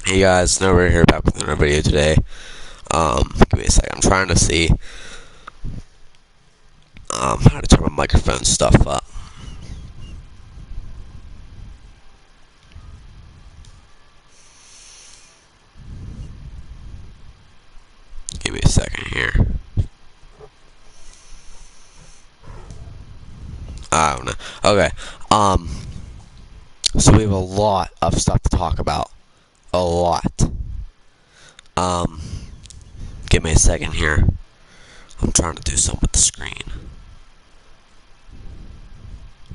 Hey guys, Nova here, back with another video today. Give me a second. I'm trying to see how to turn my microphone stuff up. Give me a second here. I don't know. Okay. So we have a lot of stuff to talk about. A lot. Um, Give me a second here. I'm trying to do something with the screen.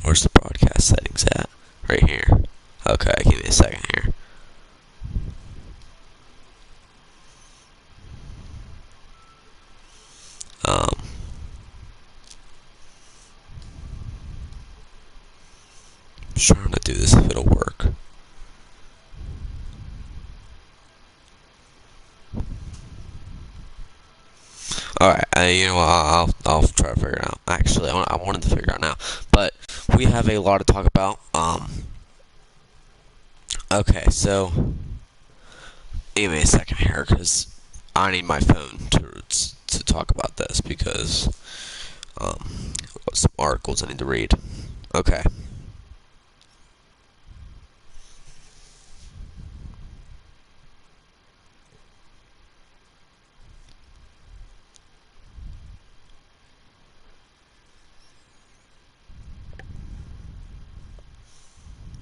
Where's the broadcast settings at? Right here. Okay, give me a second here. Just trying to do this if it'll work. Alright, you know what, I'll try to figure it out. Actually, I wanted to figure it out now. But we have a lot to talk about. Okay, so give me a second here, because I need my phone to talk about this, because some articles I need to read. Okay.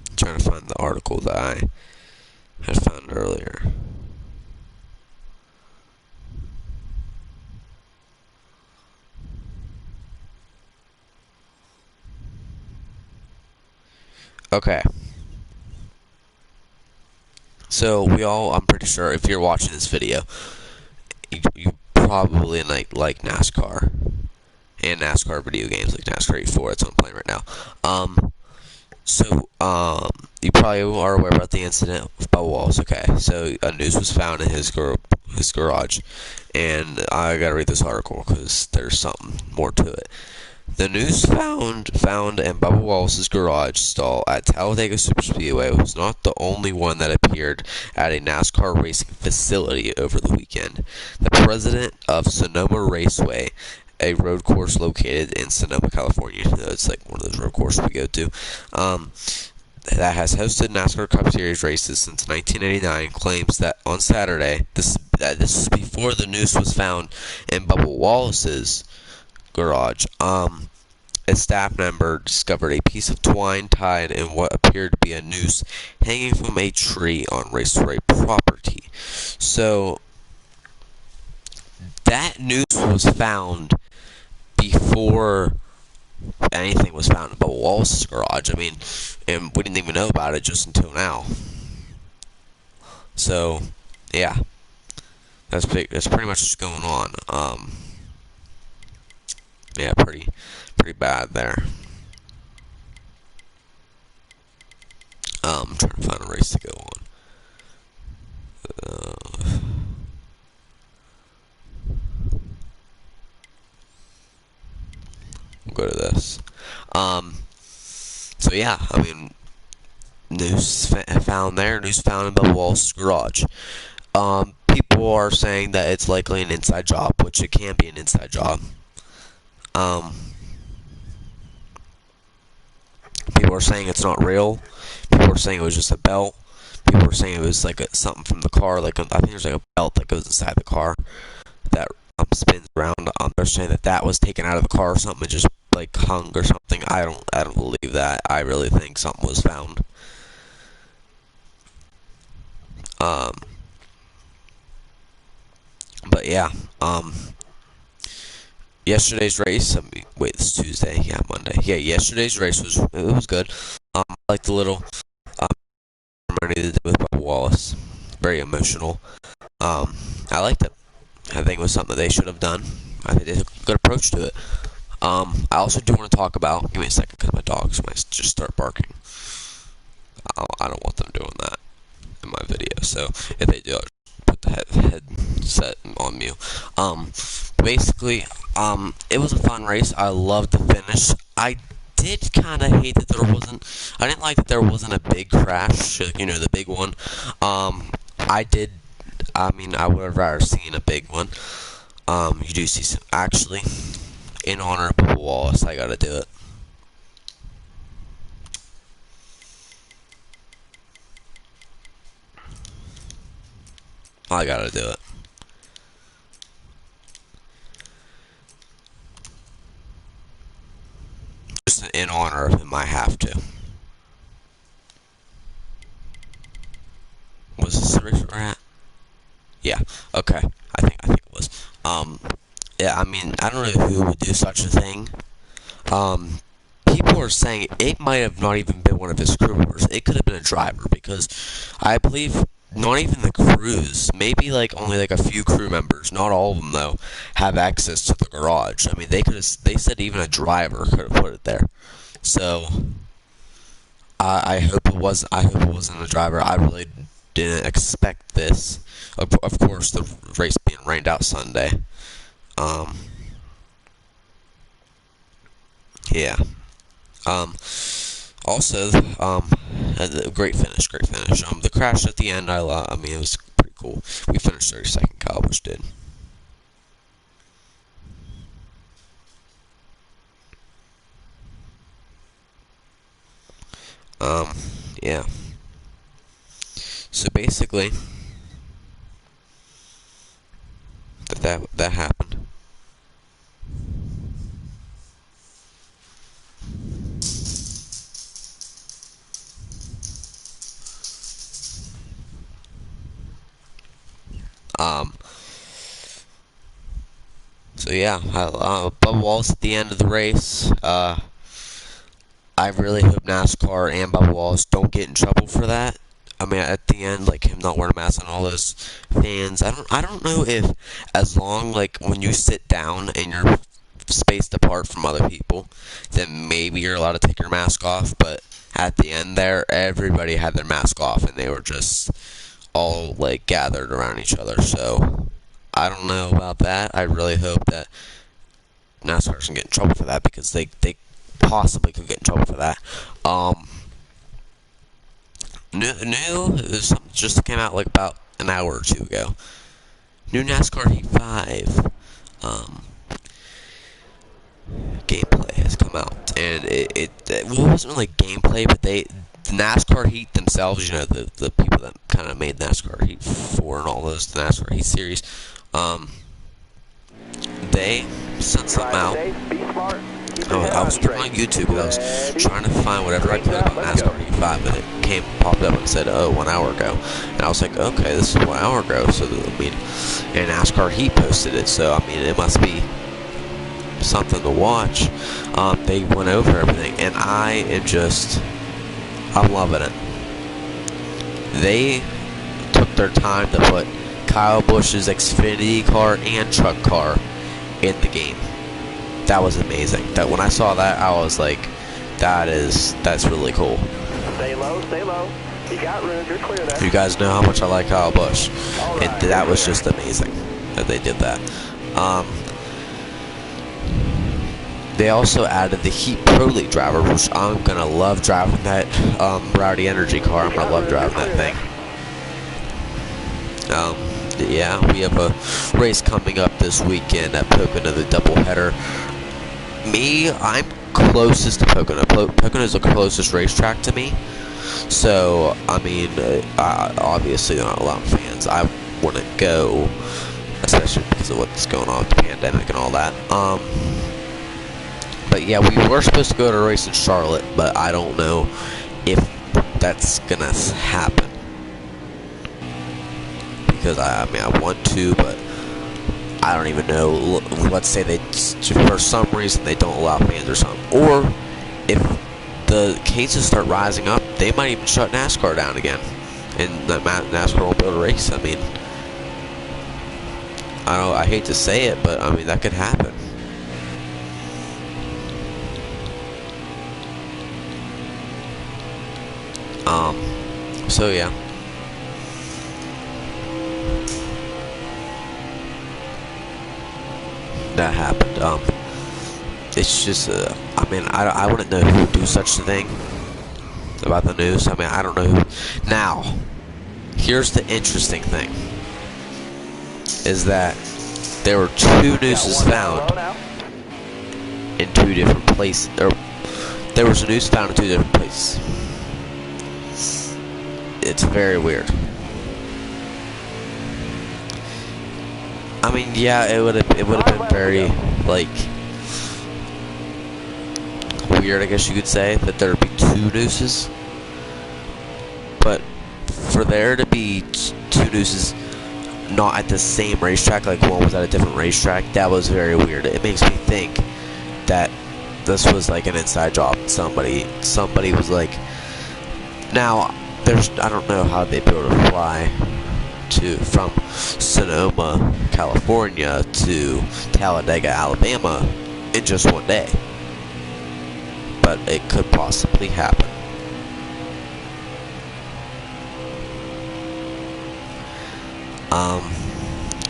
I'm trying to find the article that I had found earlier. Okay. So I'm pretty sure if you're watching this video, you probably like NASCAR and NASCAR video games like NASCAR 84. That's what I'm playing right now. You probably are aware about the incident with Bubba Wallace. Okay, so a noose was found in his garage, and I gotta read this article because there's something more to it. The noose found in Bubba Wallace's garage stall at Talladega Superspeedway was not the only one that appeared at a NASCAR racing facility over the weekend. The president of Sonoma Raceway, a road course located in Sonoma, California. It's like one of those road courses we go to. That has hosted NASCAR Cup Series races since 1989, claims that on Saturday, this was before the noose was found in Bubba Wallace's garage. A staff member discovered a piece of twine tied in what appeared to be a noose hanging from a tree on raceway property. So that noose was found before anything was found in Bubba Wallace's garage. I mean, and we didn't even know about it just until now. So, yeah, that's big. That's pretty much what's going on. Yeah, pretty bad there. I'm trying to find a race to go on. We'll go to this. So yeah, I mean, noose found there. Noose found in Bubba Wallace's garage. People are saying that it's likely an inside job, which it can be an inside job. People are saying it's not real. People are saying it was just a belt. People are saying it was like something from the car. I think there's like a belt that goes inside the car that spins around. They're saying that was taken out of the car or something and just like hung or something. I don't believe that. I really think something was found. But yeah, yesterday's race. Wait, it's Tuesday. Yeah, Monday. Yeah, yesterday's race was good. I like the little ceremony they did with Bubba Wallace. Very emotional. I liked it. I think it was something they should have done. I think they took a good approach to it. I also do want to talk about. Give me a second, because my dogs might just start barking. I don't want them doing that in my video. So if they do, put the headset on mute. Basically, it was a fun race. I loved the finish. I did kind of hate that there wasn't. I didn't like that there wasn't a big crash. You know, the big one. I did. I mean, I would have rather seen a big one. You do see some, actually, in honor of Bubba Wallace, I gotta do it. I gotta do it. Just in honor of him, I have to. Was this the race we're at? Yeah. Okay. I think it was. Yeah. I mean, I don't know who would do such a thing. People are saying it might have not even been one of his crew members. It could have been a driver because I believe not even the crews, maybe like only like a few crew members, not all of them though, have access to the garage. I mean, they said even a driver could have put it there. So I hope it was. I hope it wasn't a driver. I really didn't expect this. Of course, the race being rained out Sunday. Um, yeah. Also, a great finish, great finish. The crash at the end, I mean, it was pretty cool. We finished 32nd, Kyle Busch did. Yeah. So basically, that happened. Um, so yeah, Bubba Wallace at the end of the race. I really hope NASCAR and Bubba Wallace don't get in trouble for that. I mean, at the end, like him not wearing a mask and all those fans. I don't know if as long like when you sit down and you're spaced apart from other people, then maybe you're allowed to take your mask off. But at the end there, everybody had their mask off and they were just all like gathered around each other. So I don't know about that. I really hope that NASCAR doesn't get in trouble for that because they possibly could get in trouble for that. New is something just came out like about an hour or two ago. New NASCAR Heat 5 gameplay has come out, and it wasn't really gameplay, but the NASCAR Heat themselves, you know, the people that kind of made NASCAR Heat 4 and all those, the NASCAR Heat series, they sent something out. I was looking on YouTube and I was trying to find whatever I could about NASCAR Heat 5, and it popped up and said, oh, 1 hour ago. And I was like, okay, this is 1 hour ago, so I mean, and NASCAR Heat posted it, so I mean, it must be something to watch. They went over everything, and I'm loving it. They took their time to put Kyle Busch's Xfinity car and truck car in the game. That was amazing. That when I saw that, I was like, that's really cool. Stay low, stay low. You got room, you're clear there. You guys know how much I like Kyle Busch, and that was just amazing that they did that. They also added the Heat Pro League driver, which I'm gonna love driving that Rowdy Energy car. I'm gonna love driving that thing. Yeah, we have a race coming up this weekend at Pocono, the doubleheader. I'm closest to Pocono. Pocono is the closest racetrack to me. So, I mean, obviously they're not allowing fans. I wouldn't go, especially because of what's going on with the pandemic and all that. But yeah, we were supposed to go to a race in Charlotte, but I don't know if that's gonna happen. Because I mean, I want to, but I don't even know. Let's say for some reason they don't allow fans or something, or if the cases start rising up, they might even shut NASCAR down again, and NASCAR won't be able to race. I mean, I hate to say it, but I mean that could happen. So yeah. That happened. It's just, I mean, I wouldn't know who would do such a thing about the news. I mean, I don't know who. Now, Here's the interesting thing, is that there were two nooses found in two different places. There was a noose found in two different places. It's very weird. I mean, yeah, it would have been very, like, weird, I guess you could say, that there would be two nooses. But for there to be two nooses not at the same racetrack, like one was at a different racetrack, that was very weird. It makes me think that this was like an inside job. Somebody was like, now I don't know how they'd be able to fly from Sonoma, California to Talladega, Alabama in just one day, but it could possibly happen.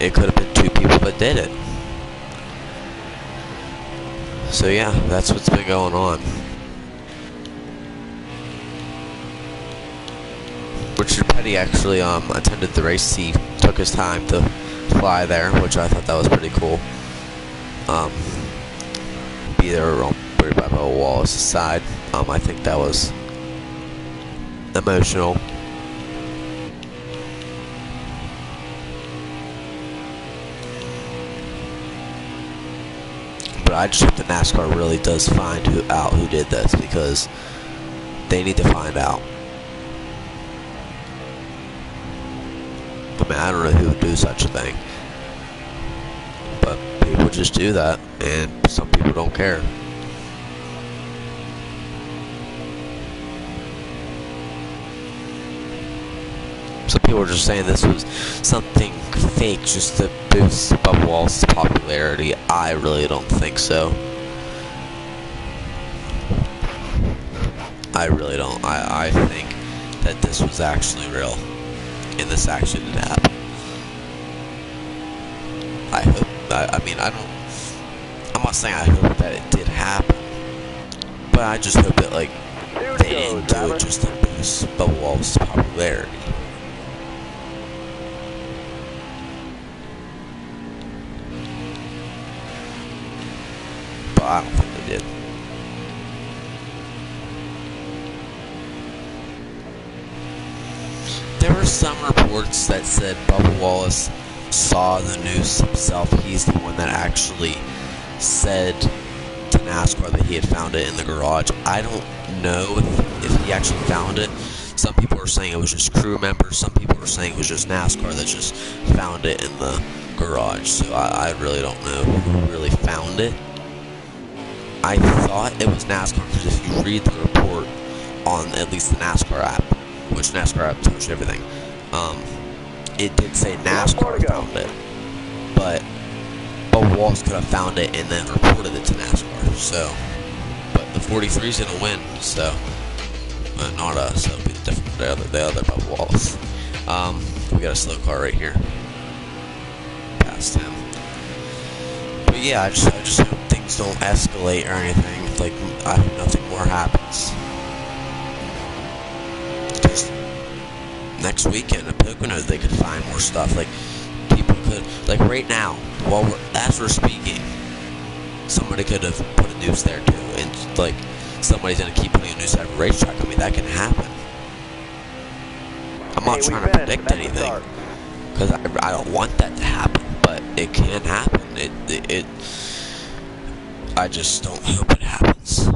It could have been two people that did it. So yeah, that's what's been going on. Richard Petty actually attended the race. He took his time to fly there, which I thought that was pretty cool. Be there right by Bubba Wallace's side. I think that was emotional. But I just hope that NASCAR really does find out who did this, because they need to find out. I mean, I don't know who would do such a thing, but people just do that, and some people don't care. Some people are just saying this was something fake just to boost Bubba Wallace's popularity. I really don't think so. I really don't. I think that this was actually real, and this actually did happen. I hope. I'm not saying I hope that it did happen, but I just hope that, like, they didn't do it just to boost Bubba Wallace's popularity. But I don't think they did. There were some reports that said Bubba Wallace saw the noose himself. He's the one that actually said to NASCAR that he had found it in the garage. I don't know if he actually found it. Some people are saying it was just crew members. Some people are saying it was just NASCAR that just found it in the garage. So I really don't know who really found it. I thought it was NASCAR, because if you read the report on at least the NASCAR app, which NASCAR app tells you everything, it did say NASCAR found it, but Bubba Wallace could have found it and then reported it to NASCAR. So, but the 43 is gonna win, so not us. It'll be the other Bubba Wallace. We got a slow car right here, past him. But yeah, I just hope things don't escalate or anything. Like, I hope nothing more happens. Just next weekend at Pocono, they could find more stuff. Like, people could, like, right now, as we're speaking, somebody could have put a noose there too, and like, somebody's gonna keep putting a noose at a racetrack. I mean, that can happen. I'm not trying to predict anything, because I don't want that to happen, but it can happen. I just don't hope it happens,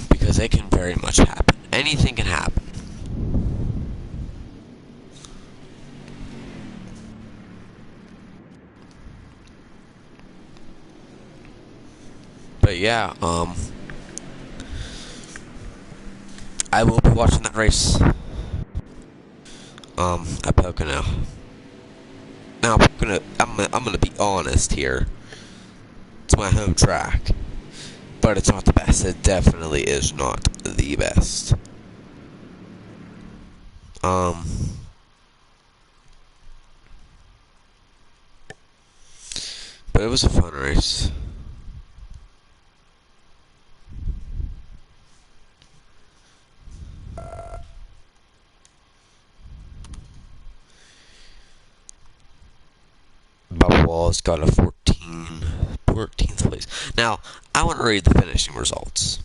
because it can very much happen. Anything can happen. But yeah, I will be watching that race at Pocono. Now I'm gonna be honest here. It's my home track, but it's not the best. It definitely is not the best. But it was a fun race. Bubba Wallace got a 14th place. Now, I want to read the finishing results.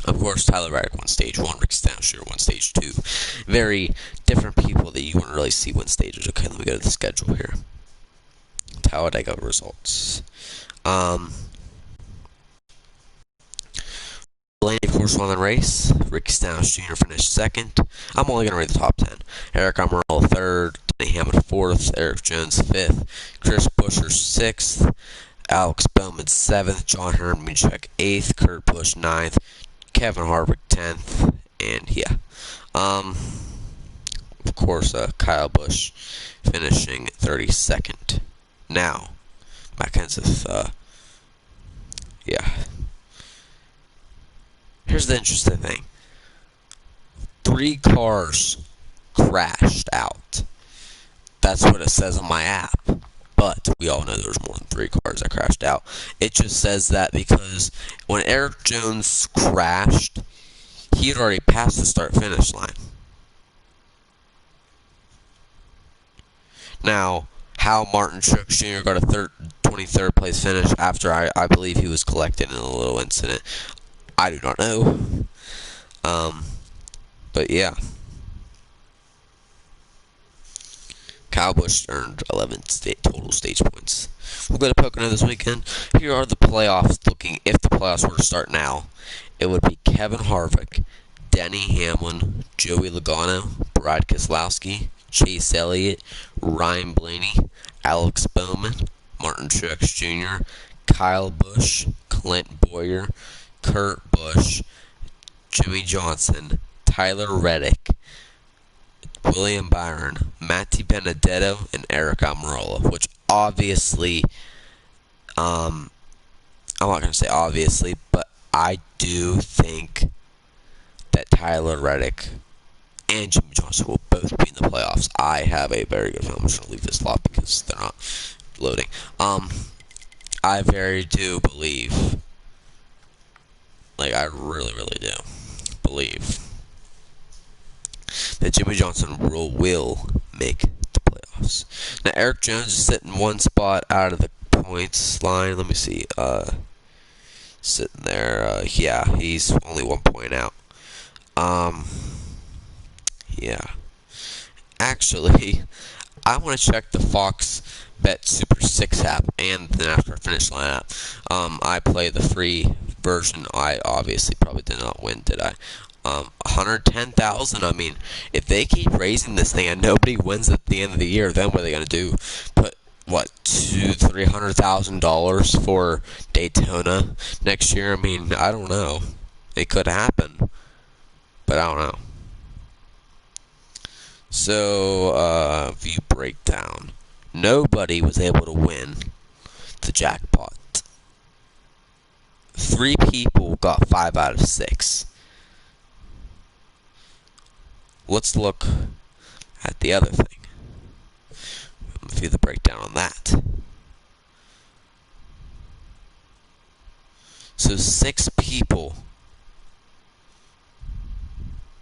Of course, Tyler Reddick won stage 1, Rick Stanshire won stage 2. Very different people that you wouldn't really see win stages. Okay, let me go to the schedule here. Talladega results. Blaney, of course, won the race. Ricky Stenhouse Jr. finished second. I'm only going to read the top 10. Eric Amarillo third. Denny Hamlin fourth. Eric Jones fifth. Chris Buescher sixth. Alex Bowman seventh. John Hermanchuk eighth. Kurt Busch ninth. Kevin Harvick 10th. And yeah. Of course, Kyle Busch finishing 32nd. Now, Matt Kenseth, yeah. Here's the interesting thing. 3 cars crashed out. That's what it says on my app. But we all know there's more than 3 cars that crashed out. It just says that because when Eric Jones crashed, he had already passed the start-finish line. Now, how Martin Truex Jr. got a 23rd place finish after I believe he was collected in a little incident, I do not know. But yeah. Kyle Busch earned 11 total stage points. We'll go to Pocono this weekend. Here are the playoffs looking. If the playoffs were to start now, it would be Kevin Harvick, Denny Hamlin, Joey Logano, Brad Keselowski, Chase Elliott, Ryan Blaney, Alex Bowman, Martin Truex Jr., Kyle Busch, Clint Bowyer, Kurt Busch, Jimmy Johnson, Tyler Reddick, William Byron, Matty Benedetto, and Eric Almirola, which obviously, I'm not going to say obviously, but I do think that Tyler Reddick and Jimmy Johnson will both be in the playoffs. I have a very good feeling. I'm just going to leave this slot because they're not loading. I very do believe, like I really, really do believe that Jimmy Johnson will make the playoffs. Now, Eric Jones is sitting one spot out of the points line. Let me see. Sitting there. Yeah, he's only 1 point out. Yeah. Actually, I want to check the Fox Bet Super 6 app and the NASCAR Finish Line app. I play the free version. I obviously probably did not win, did I? 110,000. I mean, if they keep raising this thing and nobody wins at the end of the year, then what are they gonna do? Put what, $200,000-$300,000 for Daytona next year? I mean, I don't know. It could happen, but I don't know. So, view breakdown. Nobody was able to win the jackpot. 3 people got 5 out of 6. Let's look at the other thing. View the breakdown on that. So 6 people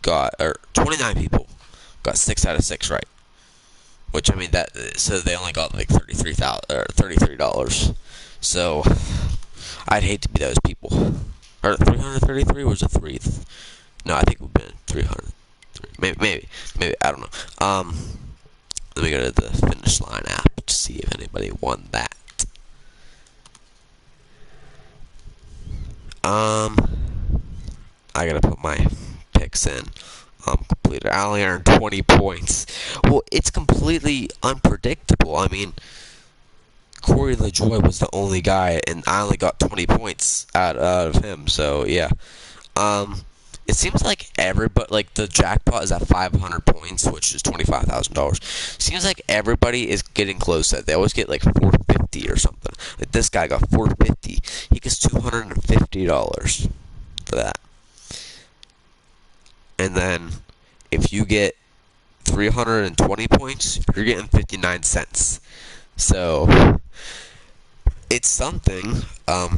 got, or 29 people got 6 out of 6 right. Which, I mean, that, so they only got like $33. So I'd hate to be those people. Or 333 was a 3. No, I think it would have been 300. Maybe, I don't know. Let me go to the Finish Line app to see if anybody won that. I gotta put my picks in. Completed. I only earned 20 points. Well, it's completely unpredictable. I mean, Corey LaJoie was the only guy, and I only got 20 points out of him. So yeah. It seems like everybody, like the jackpot is at 500 points, which is $25,000. Seems like everybody is getting close to that. They always get like 450 or something. Like this guy got 450. He gets $250 for that. And then if you get 320 points, you're getting 59 cents. So it's something. I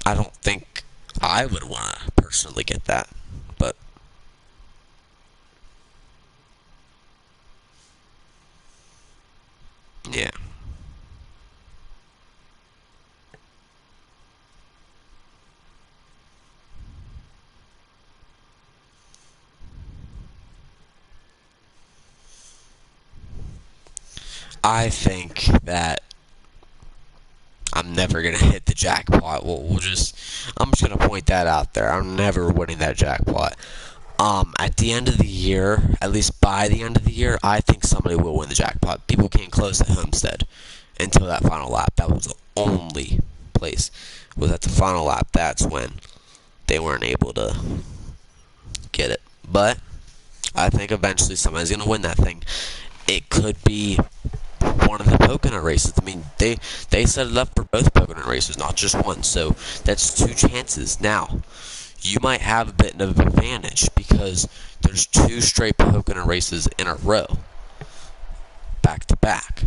don't think I would want to personally get that. But I think that I'm never gonna hit the jackpot. I'm just gonna point that out there. I'm never winning that jackpot. At the end of the year, at least by the end of the year, I think somebody will win the jackpot. People came close at Homestead until that final lap. That was the only place. Was at the final lap. That's when they weren't able to get it. But I think eventually somebody's gonna win that thing. It could be one of the Pocono races. I mean, they set it up for both Pocono races, not just one. So that's two chances. Now, you might have a bit of advantage because there's two straight Pocono races in a row, back to back.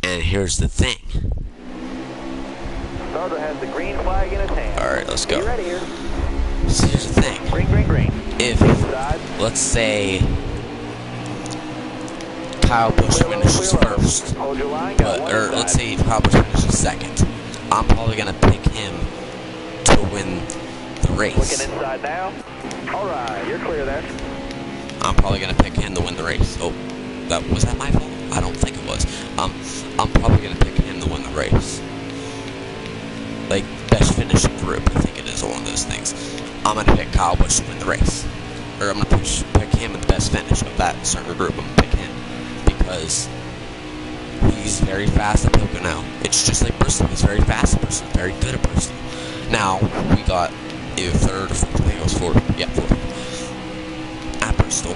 And here's the thing. Starter has the green flag in his hand. All right, let's go. You ready here? So here's the thing. Green, green, green. If, let's say, Kyle Busch finishes first, Hold your line. or let's say Kyle Busch finishes second, I'm probably gonna pick him to win the race. Looking inside now. All right, you're clear there. I'm probably gonna pick him to win the race. Oh, was that my fault? I don't think it was. I'm probably gonna pick him to win the race. Like best finishing group, I think it is one of those things. I'm gonna pick Kyle Busch to win the race, or I'm gonna pick him in the best finish of that certain group. I'm gonna pick him because he's very fast at Pocono. It's just like Bristol. He's very fast at Bristol, very good at Bristol. Now we got either third or fourth. I think it was fourth. Yeah, fourth at Bristol.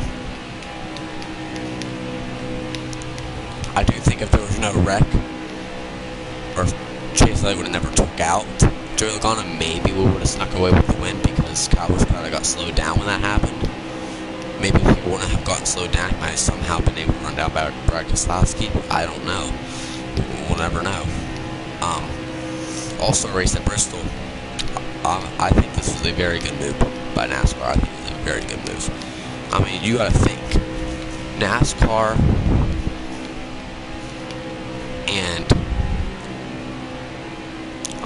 I do think if there was no wreck, or if Chase Elliott would have never took out Joey Logano, maybe we would have snuck away with the win because Kyle Busch probably got slowed down when that happened. Maybe if he wouldn't have gotten slowed down, he might have somehow been able to run down by Brad Keselowski. I don't know. We'll never know. Also, a race at Bristol. I think this was a very good move by NASCAR. I think it was a very good move. I mean, you gotta think. NASCAR and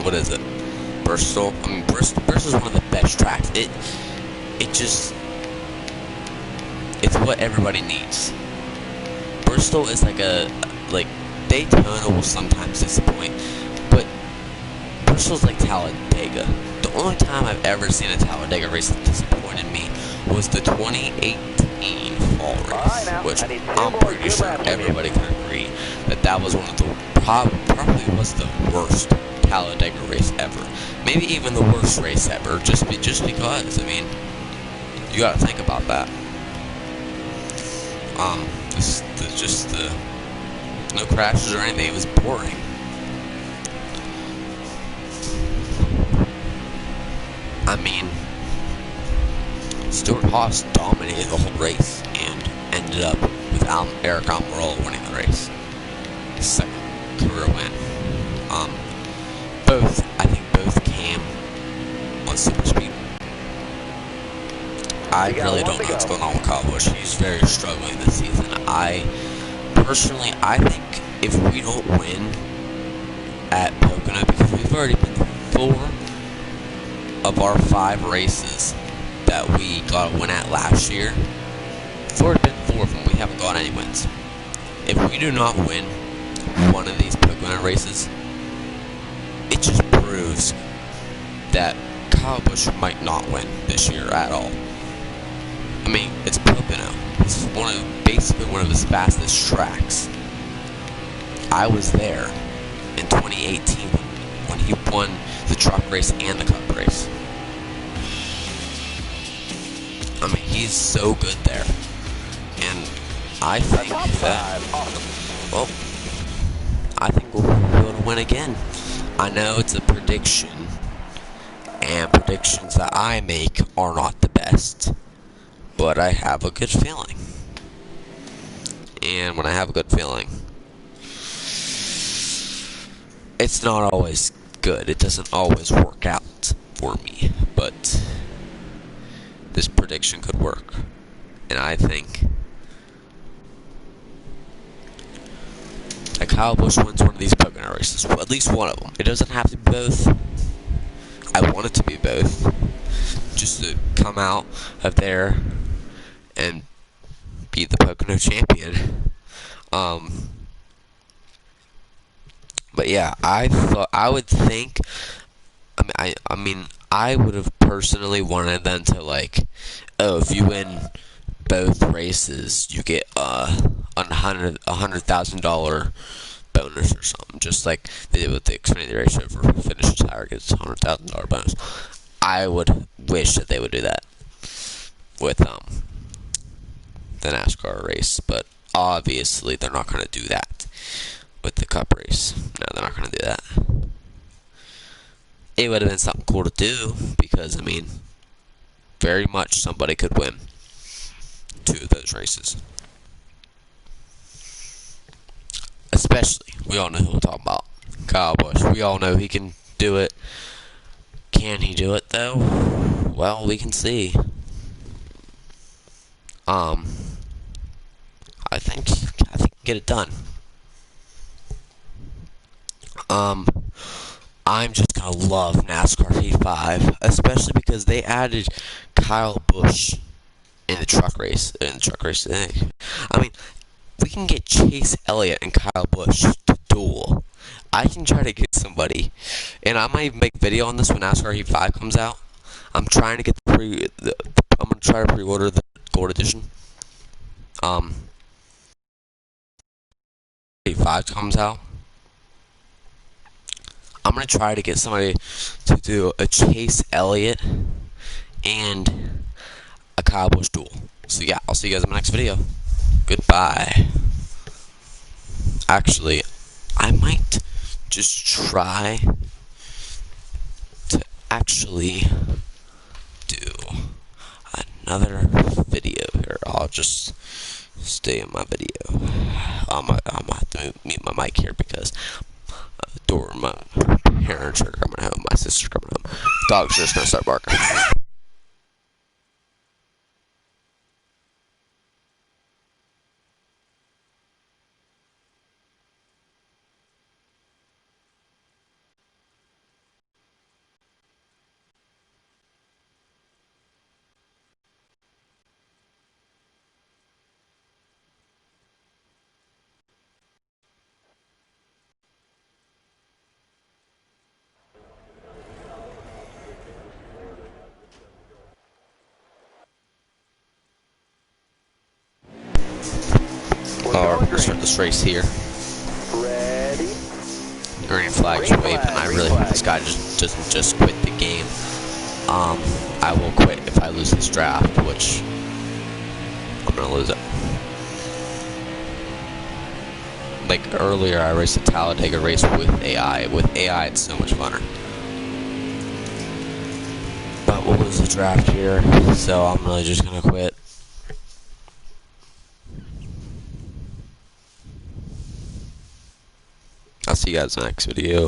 what is it? Bristol. I mean, Bristol's one of the best tracks. It's what everybody needs. Bristol is like Daytona will sometimes disappoint, but Bristol's like Talladega. The only time I've ever seen a Talladega race that disappointed me was the 2018 fall race, which I'm pretty sure everybody can agree that was one of the probably was the worst Talladega race ever. Maybe even the worst race ever, just because. I mean, you gotta think about that. No crashes or anything. It was boring. I mean, Stuart Haas dominated the whole race and ended up with Eric Almirola winning the race. His second career win. I think both came on super speed. I really don't know what's going on with Kyle Busch. He's very struggling this season. Personally, I think if we don't win at Pocono, because we've already been to 4 of our 5 races that we got a win at last year, we've already been 4 of them. We haven't got any wins. If we do not win one of these Pocono races, it just proves that Kyle Busch might not win this year at all. I mean, it's Pocono. It's basically one of his fastest tracks. I was there in 2018 when he won the truck race and the cup race. I mean, he's so good there. And I think that, well, I think we'll be able to win again. I know it's a prediction, and predictions that I make are not the best, but I have a good feeling. And when I have a good feeling, it's not always good. It doesn't always work out for me, but this prediction could work. And I think that Kyle Busch wins one of these Pocono races. Well, at least one of them. It doesn't have to be both. I want it to be both. Just to come out of there and be the Pocono champion. Um, but yeah, I would think. I would have personally wanted them to like, oh, if you win both races, you get $100,000 bonus or something, just like they did with the Xfinity race. Whoever finishes higher gets $100,000 bonus. I would wish that they would do that with the NASCAR race, but obviously they're not going to do that with the Cup race. No, they're not going to do that. It would have been something cool to do because, I mean, very much somebody could win 2 of those races. Especially, we all know who I'm talking about. Kyle Busch. We all know he can do it. Can he do it though? Well, we can see. I think get it done. I'm just gonna love NASCAR Heat 5, especially because they added Kyle Busch in the truck race. I mean, we can get Chase Elliott and Kyle Busch to duel. I can try to get somebody, and I might even make a video on this when NASCAR Heat 5 comes out. I'm trying to get I'm gonna try to pre-order the Gold Edition. Heat 5 comes out. I'm gonna try to get somebody to do a Chase Elliott and a Kyle Busch duel. So yeah, I'll see you guys in my next video. Goodbye. Actually, I might just try to actually do another video here. I'll just stay in my video. I'm gonna have to mute my mic here because my parents are coming home, my sister's coming home. Dog's just gonna start barking. We're gonna start this race here. Ready? Green flag's waving. I really hope this guy doesn't just quit the game. I will quit if I lose this draft, which I'm gonna lose it. Like earlier, I raced a Talladega race with AI. With AI, it's so much funner. But we'll lose the draft here, so I'm really just gonna quit. I'll see you guys in the next video.